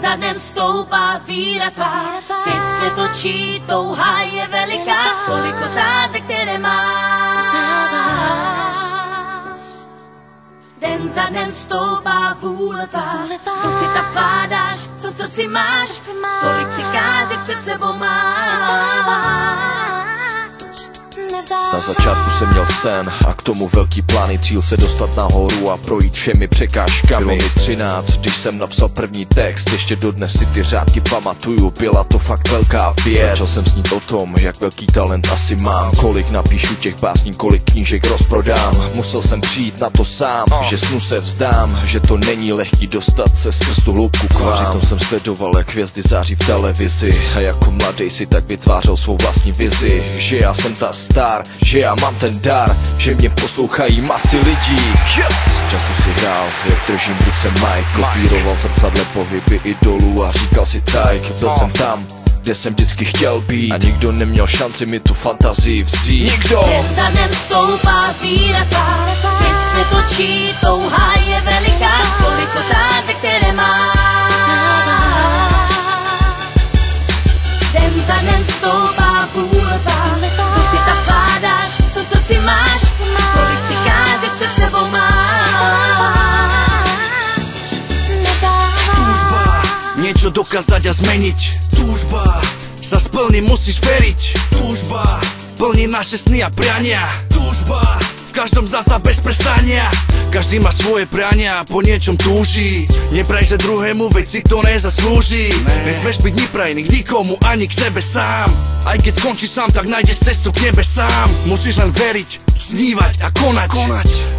za dnem stoupá víra tvá, svět se točí, touha je veliká, kolik otázek, které máš. Den za dnem stoupá vůle tvá, do světa vkládáš, co v srdci máš, tolik překážek před sebou máš. Na začátku jsem měl sen a k tomu velký plány, cíl se dostat nahoru a projít všemi překážkami. Bylo mi 13, když jsem napsal první text, ještě dodnes si ty řádky pamatuju, byla to fakt velká věc. Začal jsem snít o tom, jak velký talent asi mám, kolik napíšu těch básní, kolik knížek rozprodám. Musel jsem přijít na to sám, že snu se vzdám, že to není lehký dostat se skrz tu hloubku k vám. Přitom jsem sledoval, jak hvězdy září v televizi a jako mladej si tak vytvářel svou vlastní vizi, že já jsem ta star, že já mám ten dar, že mě poslouchají masy lidí. Yes! Často si hrál, jak držím v ruce mic, kopíroval zrcadle pohyby idolů a říkal si cajk. Byl jsem tam, kde jsem vždycky chtěl být a nikdo neměl šanci mi tu fantazii vzít. Nikdo! Den za dnem stoupá víra tvá, svět se točí, touha je veliká, kolik otázek, které máš. Den za dnem stoupá vůle tvá, do světa vkládáš, co v srdci máš, kolik překážek před sebou máš. Túžba, niečo dokázať a zmeniť. Túžba, sa splní, musíš veriť. Túžba, plní naše sny a priania. Túžba, v každom zasa bez prestania. Každý má svoje priania a po niečom túži. Nepraj sa druhému, veď si to nezaslúži. Nesmeš byť neprajný k nikomu, ani k sebe sám. Aj keď skončíš sám, tak nájdeš cestu k nebesám. Musíš len veriť, snívať a konať.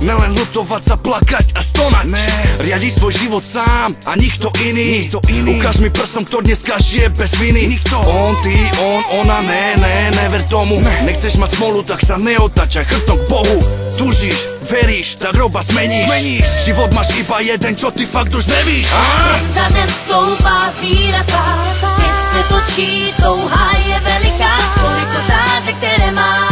Nelen ľutovať sa, plakať a stonať. Riadi svoj život sám a nikto iný. Ukáž mi prstom, kto dneska žije bez viny. On, ty, ona, never tomu. Nechceš mať smolu, tak sa neotačaj chrbtom k Bohu. Túžiš, veríš, tak roba zmeníš. Život máš iba jeden, čo ty fakt už nevíš. Den za dnem stoupá víra tvá, svět se točí, touha je veliká, kolik otázek, které máš.